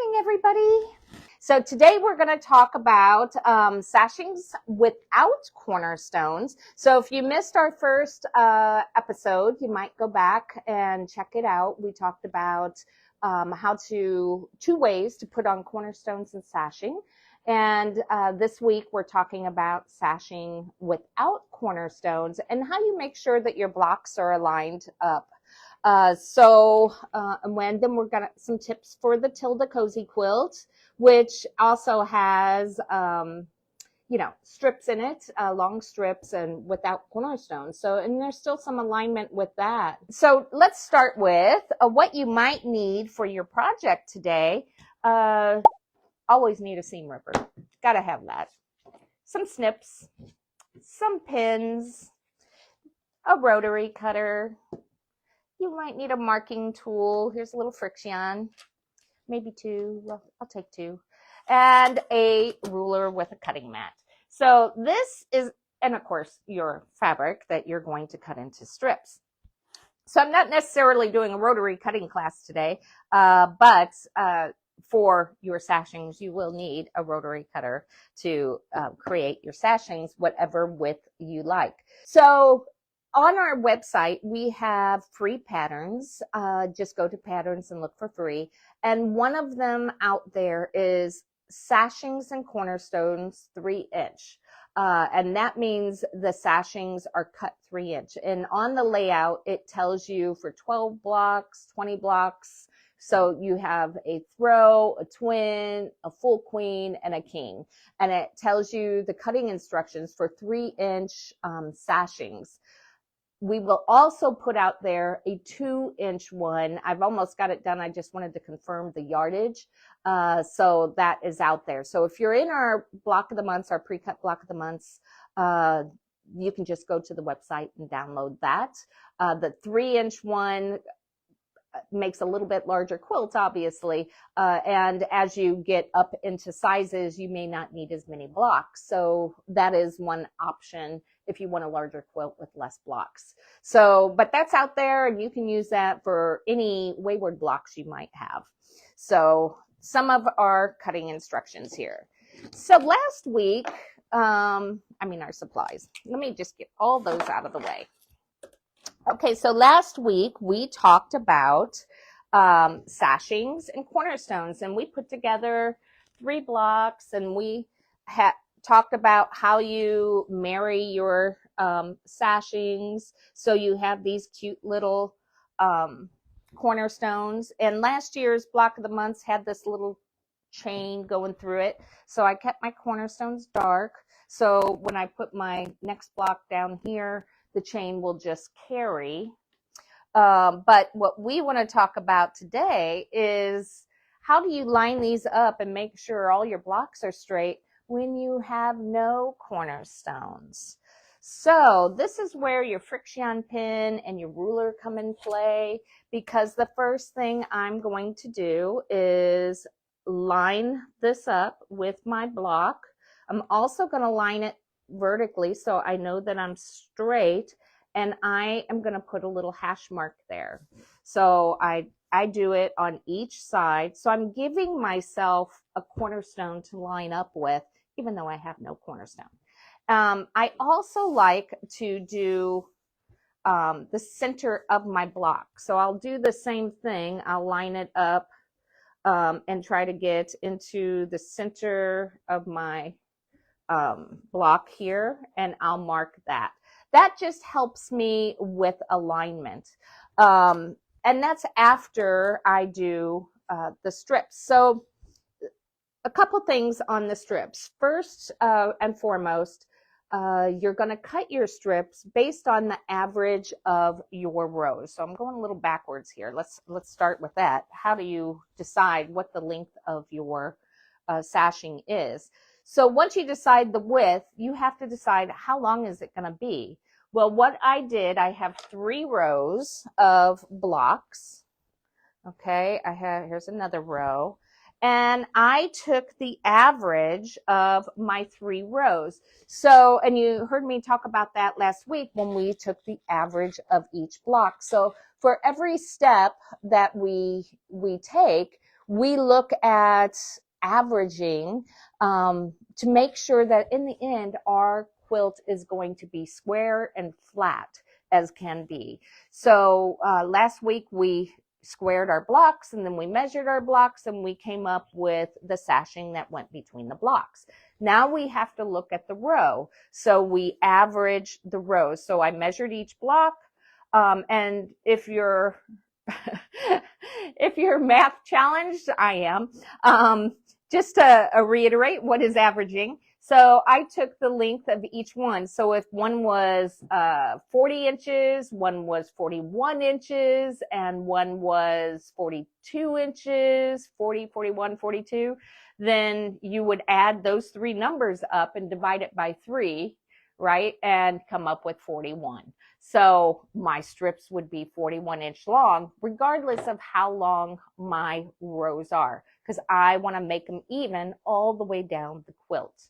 morning, everybody. So today we're going to talk about sashings without cornerstones. So if you missed our first episode, you might go back and check it out. We talked about two ways to put on cornerstones and sashing. And this week we're talking about sashing without cornerstones and how you make sure that your blocks are aligned up. And then we're gonna some tips for the Tilda Cozy Quilt, which also has, strips in it, long strips and without cornerstones. So, and there's still some alignment with that. So let's start with what you might need for your project today. Always need a seam ripper. Gotta have that. Some snips, some pins, a rotary cutter. You might need a marking tool. Here's a little friction, maybe two. Well, I'll take two. And a ruler with a cutting mat. So this is, and of course, your fabric that you're going to cut into strips. So I'm not necessarily doing a rotary cutting class today, but for your sashings, you will need a rotary cutter to create your sashings, whatever width you like. So on our website, we have free patterns. Just go to patterns and look for free. And one of them out there is Sashings and Cornerstones 3-inch. And that means the sashings are cut 3-inch. And on the layout, it tells you for 12 blocks, 20 blocks. So you have a throw, a twin, a full queen, and a king. And it tells you the cutting instructions for 3-inch sashings. We will also put out there a 2-inch one. I've almost got it done. I just wanted to confirm the yardage. So that is out there. So if you're in our block of the months, our pre-cut block of the months, you can just go to the website and download that. The 3-inch one makes a little bit larger quilt, obviously. And as you get up into sizes, you may not need as many blocks. So that is one option if you want a larger quilt with less blocks. So, but that's out there and you can use that for any wayward blocks you might have. So some of our cutting instructions here. So last week, our supplies. Let me just get all those out of the way. Okay, so last week we talked about sashings and cornerstones, and we put together 3 blocks, and we talked about how you marry your sashings so you have these cute little cornerstones. And last year's block of the months had this little chain going through it, so I kept my cornerstones dark. So when I put my next block down here, the chain will just carry. But what we want to talk about today is how do you line these up and make sure all your blocks are straight when you have no cornerstones. So this is where your friction pin and your ruler come in play, because the first thing I'm going to do is line this up with my block. I'm also going to line it vertically so I know that I'm straight, and I am going to put a little hash mark there. So I do it on each side. So I'm giving myself a cornerstone to line up with, even though I have no cornerstone. I also like to do the center of my block. So I'll do the same thing. I'll line it up and try to get into the center of my block here, and I'll mark that. That just helps me with alignment. And that's after I do the strips. So a couple things on the strips. First and foremost, you're going to cut your strips based on the average of your rows. So I'm going a little backwards here. Let's start with that. How do you decide what the length of your sashing is? So once you decide the width, you have to decide how long is it going to be. Well, what I did, I have 3 rows of blocks. Okay, here's another row. And I took the average of my 3 rows. So, and you heard me talk about that last week when we took the average of each block. So for every step that we take, we look at averaging to make sure that in the end, our quilt is going to be square and flat as can be. So last week we squared our blocks, and then we measured our blocks, and we came up with the sashing that went between the blocks. Now we have to look at the row. So we average the rows. So I measured each block, and if you're if you're math challenged, I am. Just to reiterate, what is averaging? So I took the length of each one. So if one was 40 inches, one was 41 inches, and one was 42 inches, 40, 41, 42, then you would add those three numbers up and divide it by 3, right? And come up with 41. So my strips would be 41-inch long, regardless of how long my rows are, because I want to make them even all the way down the quilt.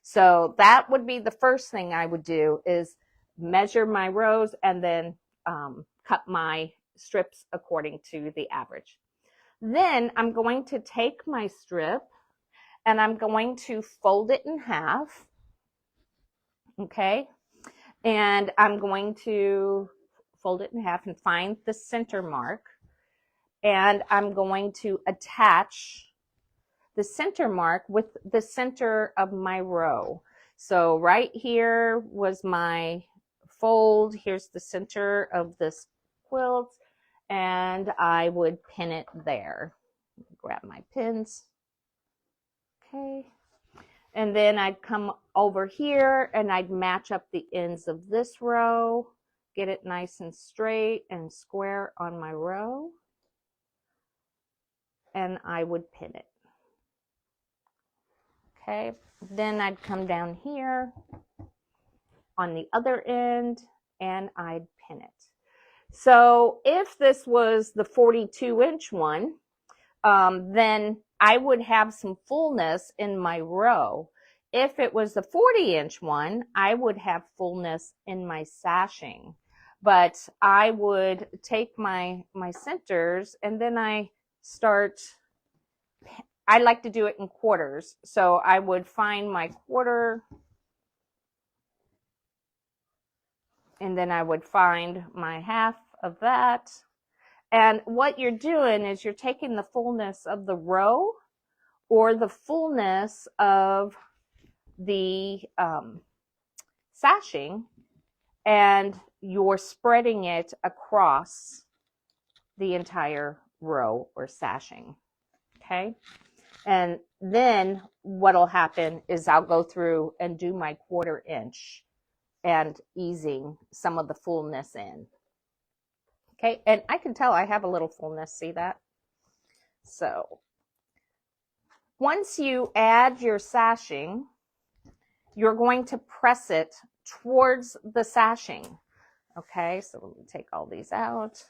So that would be the first thing I would do, is measure my rows and then cut my strips according to the average. Then I'm going to take my strip and I'm going to fold it in half. Okay. And I'm going to fold it in half and find the center mark. And I'm going to attach the center mark with the center of my row. So right here was my fold. Here's the center of this quilt, and I would pin it there. Grab my pins. Okay. And then I'd come over here and I'd match up the ends of this row, get it nice and straight and square on my row, and I would pin it. Okay, then I'd come down here on the other end and I'd pin it. So if this was the 42-inch one, then I would have some fullness in my row. If it was the 40-inch one, I would have fullness in my sashing. But I would take my centers, and then I like to do it in quarters. So I would find my quarter, and then I would find my half of that. And what you're doing is you're taking the fullness of the row or the fullness of the sashing, and you're spreading it across the entire row or sashing. Okay. And then what'll happen is I'll go through and do my 1/4 inch and easing some of the fullness in. Okay. And I can tell I have a little fullness. See that? So once you add your sashing, you're going to press it towards the sashing. Okay, so let me take all these out.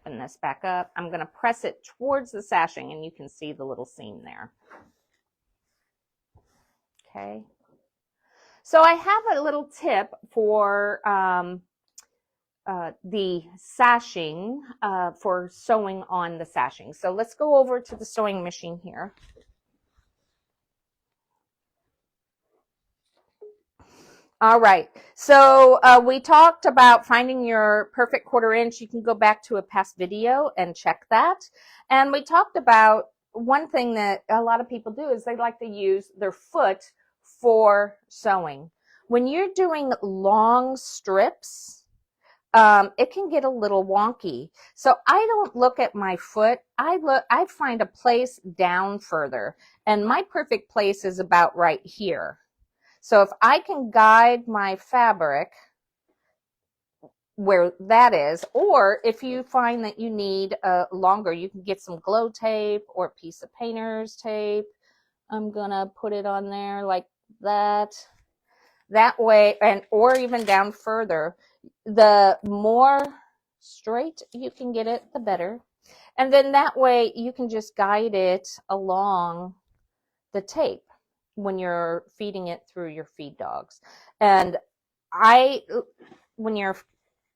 Open this back up. I'm going to press it towards the sashing, and you can see the little seam there. Okay. So I have a little tip for the sashing, for sewing on the sashing. So let's go over to the sewing machine here. All right, so we talked about finding your perfect 1/4 inch. You can go back to a past video and check that. And we talked about one thing that a lot of people do is they like to use their foot for sewing. When you're doing long strips, it can get a little wonky. So I don't look at my foot. I find a place down further, and my perfect place is about right here. So if I can guide my fabric where that is, or if you find that you need longer, you can get some glow tape or a piece of painter's tape. I'm gonna put it on there like that. That way, and or even down further. The more straight you can get it, the better. And then that way you can just guide it along the tape when you're feeding it through your feed dogs. And when you're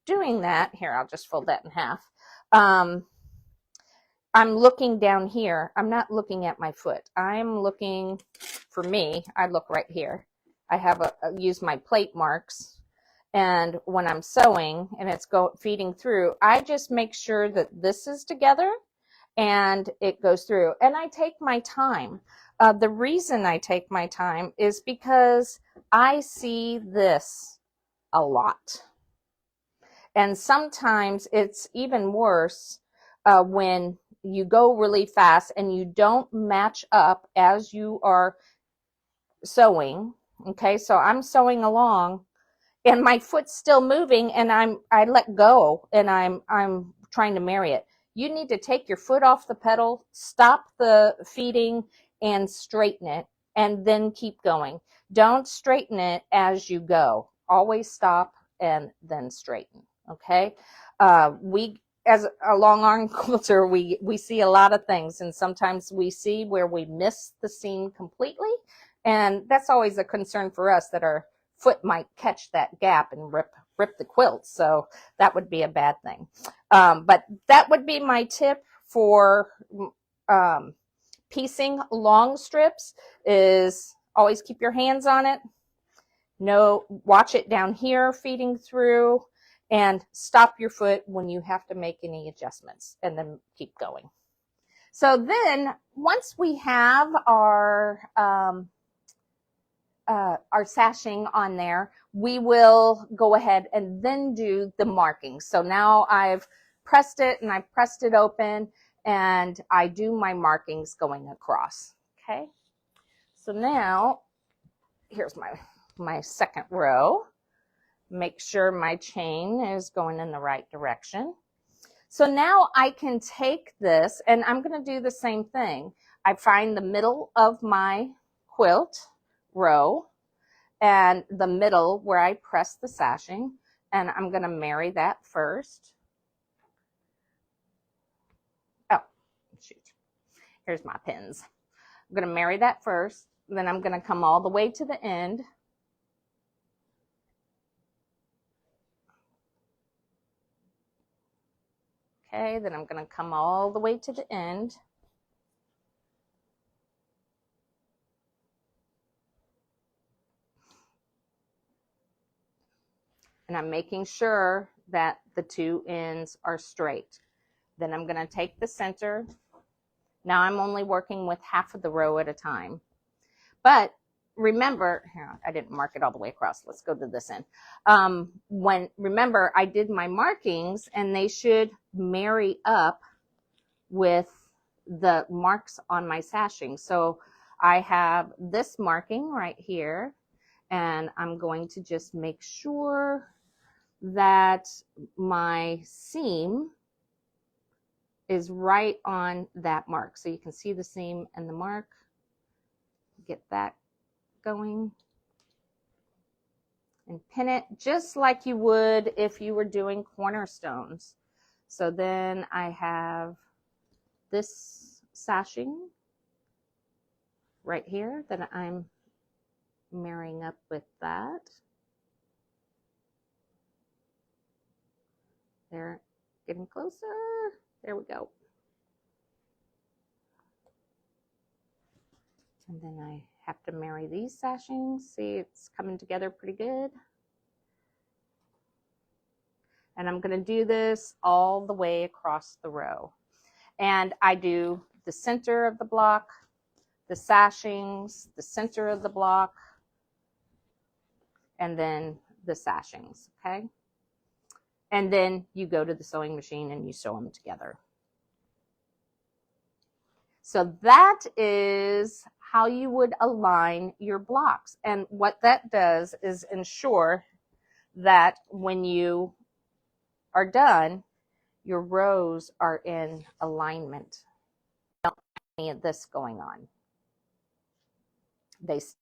doing that, here, I'll just fold that in half. I'm looking down here. I'm not looking at my foot. I'm looking, for me, I look right here. I have use my plate marks. And when I'm sewing and it's feeding through, I just make sure that this is together and it goes through. And I take my time. The reason I take my time is because I see this a lot. And sometimes it's even worse when you go really fast and you don't match up as you are sewing. Okay, so I'm sewing along and my foot's still moving and I let go and I'm trying to marry it. You need to take your foot off the pedal, stop the feeding and straighten it, and then keep going. Don't straighten it as you go. Always stop and then straighten. Okay. We, as a long arm quilter, we see a lot of things, and sometimes we see where we miss the seam completely. And that's always a concern for us, that our foot might catch that gap and rip the quilt. So that would be a bad thing. But that would be my tip for piecing long strips, is always keep your hands on it. Watch it down here feeding through, and stop your foot when you have to make any adjustments, and then keep going. So then once we have our sashing on there, we will go ahead and then do the markings. So now I've pressed it and I've pressed it open, and I do my markings going across. Okay. So now here's my second row. Make sure my chain is going in the right direction. So now I can take this, and I'm going to do the same thing. I find the middle of my quilt row and the middle where I press the sashing, and I'm going to marry that first. Oh, shoot. Here's my pins. I'm going to marry that first, then I'm going to come all the way to the end. Okay, then I'm going to come all the way to the end. And I'm making sure that the two ends are straight. Then I'm going to take the center. Now I'm only working with half of the row at a time. But remember, here, I didn't mark it all the way across. Let's go to this end. Remember, I did my markings, and they should marry up with the marks on my sashing. So I have this marking right here, and I'm going to just make sure that my seam is right on that mark. So you can see the seam and the mark. Get that going and pin it just like you would if you were doing cornerstones. So then I have this sashing right here that I'm marrying up with that. There, getting closer. There we go. And then I have to marry these sashings. See, it's coming together pretty good. And I'm going to do this all the way across the row. And I do the center of the block, the sashings, the center of the block, and then the sashings, okay? And then you go to the sewing machine and you sew them together. So that is how you would align your blocks. And what that does is ensure that when you are done, your rows are in alignment. Don't have any of this going on. They stay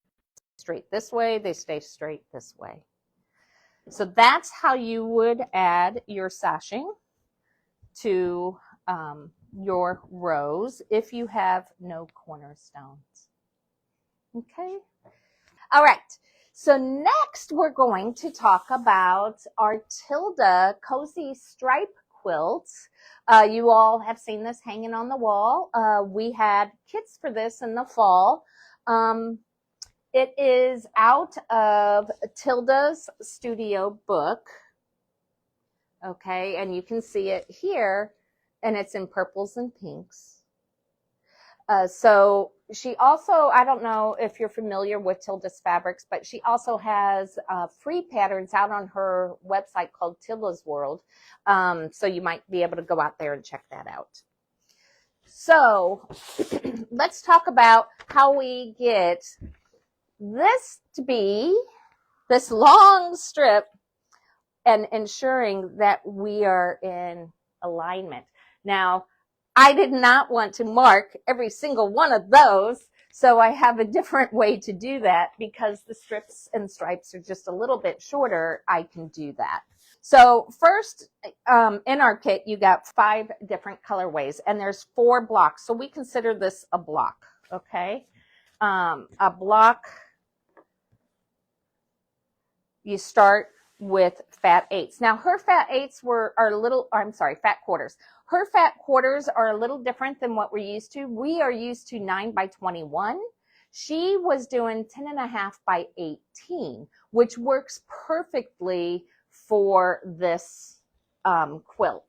straight this way, they stay straight this way. So that's how you would add your sashing to your rows if you have no cornerstones. Okay. All right. So next we're going to talk about our Tilda Cozy Stripe quilt. You all have seen this hanging on the wall. We had kits for this in the fall. It is out of Tilda's studio book. Okay, and you can see it here, and it's in purples and pinks. So she also, I don't know if you're familiar with Tilda's fabrics, but she also has free patterns out on her website called Tilda's World. So you might be able to go out there and check that out. So let's talk about how we get this to be this long strip and ensuring that we are in alignment. Now, I did not want to mark every single one of those, so I have a different way to do that. Because the strips and stripes are just a little bit shorter, I can do that. So first, in our kit, you got 5 different colorways, and there's 4 blocks. So we consider this a block, okay? A block, you start with fat 8s. Now her fat 8s fat quarters. Her fat quarters are a little different than what we're used to. We are used to 9 by 21. She was doing 10.5 by 18, which works perfectly for this quilt.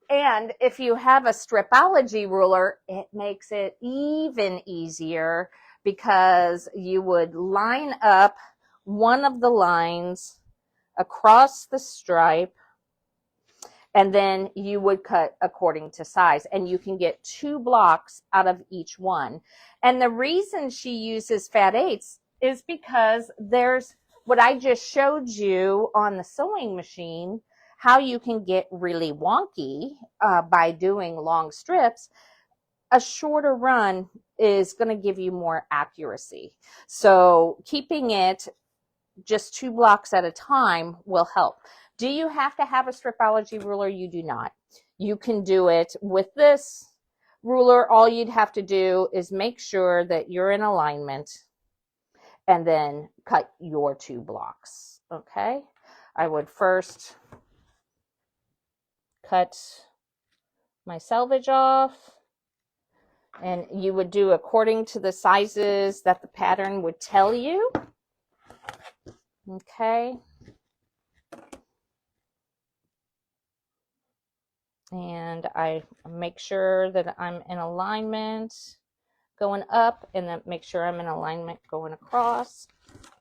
And if you have a stripology ruler, it makes it even easier, because you would line up one of the lines across the stripe, and then you would cut according to size, and you can get 2 blocks out of each one. And the reason she uses fat 8s is because there's what I just showed you on the sewing machine, how you can get really wonky by doing long strips. A shorter run is going to give you more accuracy. So keeping it just 2 blocks at a time will help. Do you have to have a stripology ruler? You do not. You can do it with this ruler. All you'd have to do is make sure that you're in alignment and then cut your 2 blocks. Okay, I would first cut my selvage off, and you would do according to the sizes that the pattern would tell you. Okay. And I make sure that I'm in alignment going up, and then make sure I'm in alignment going across,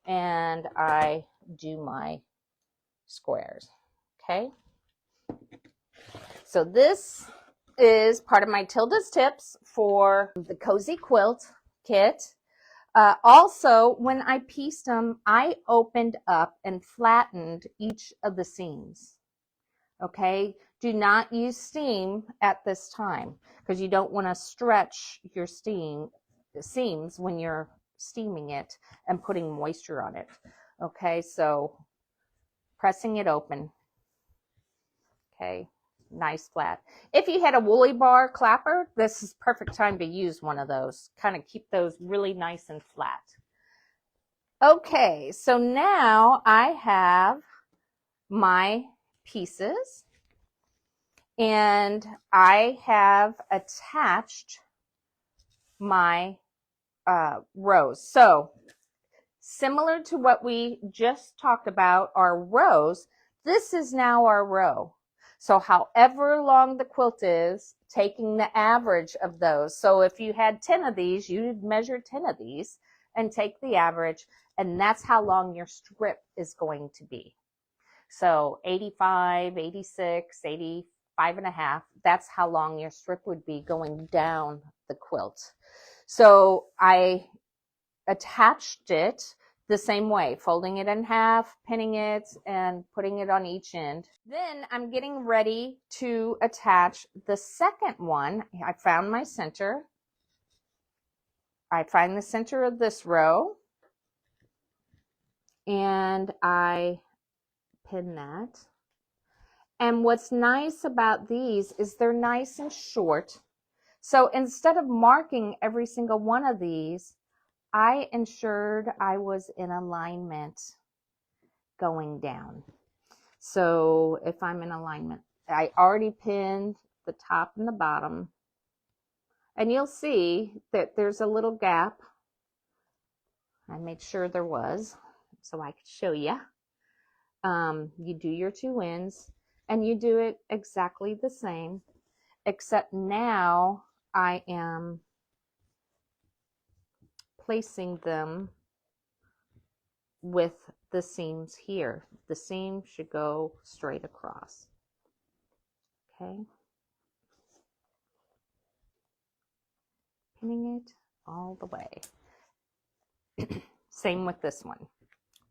and I do my squares. Okay. So this is part of my Tilda's tips for the Cozy Quilt kit. Also, when I pieced them, I opened up and flattened each of the seams. Okay, do not use steam at this time, because you don't want to stretch your seams when you're steaming it and putting moisture on it. Okay, so pressing it open. Okay, nice flat. If you had a woolly bar clapper, this is perfect time to use one of those. Kind of keep those really nice and flat. Okay, so now I have my pieces, and I have attached my rows. So similar to what we just talked about, our rows, this is now our row. So however long the quilt is, taking the average of those. So if you had 10 of these, you'd measure 10 of these and take the average, and that's how long your strip is going to be. So 85, 86, 85.5, that's how long your strip would be going down the quilt. So I attached it the same way, folding it in half, pinning it, and putting it on each end. Then I'm getting ready to attach the second one. I found my center. I find the center of this row, and I pin that. And what's nice about these is they're nice and short. So instead of marking every single one of these, I ensured I was in alignment going down. So if I'm in alignment I already pinned the top and the bottom. And you'll see that there's a little gap. I made sure there was so I could show you. You do your 2 ends and you do it exactly the same, except now I am placing them with the seams here. The seam should go straight across. Okay. Pinning it all the way. Same with this one.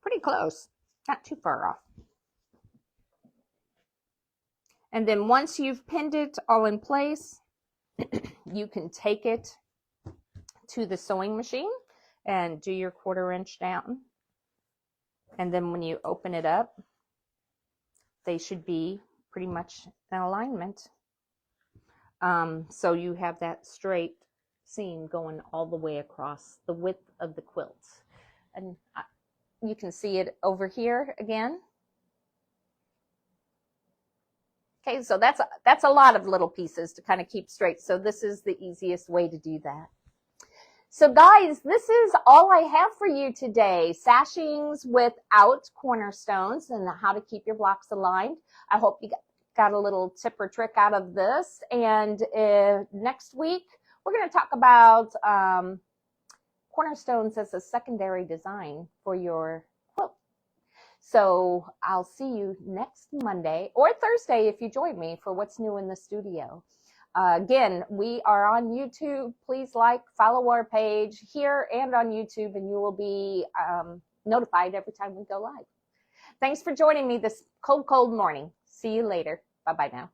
Pretty close, not too far off. And then once you've pinned it all in place, you can take it to the sewing machine and do your 1/4 inch down. And then when you open it up, they should be pretty much in alignment. So you have that straight seam going all the way across the width of the quilt. And you can see it over here again. Okay, so that's a lot of little pieces to kind of keep straight. So this is the easiest way to do that. So guys, this is all I have for you today. Sashings without cornerstones and how to keep your blocks aligned. I hope you got a little tip or trick out of this. And next week, we're going to talk about cornerstones as a secondary design for your quilt. So I'll see you next Monday or Thursday if you join me for what's new in the studio. Again, we are on YouTube. Please like, follow our page here and on YouTube, and you will be notified every time we go live. Thanks for joining me this cold, cold morning. See you later. Bye-bye now.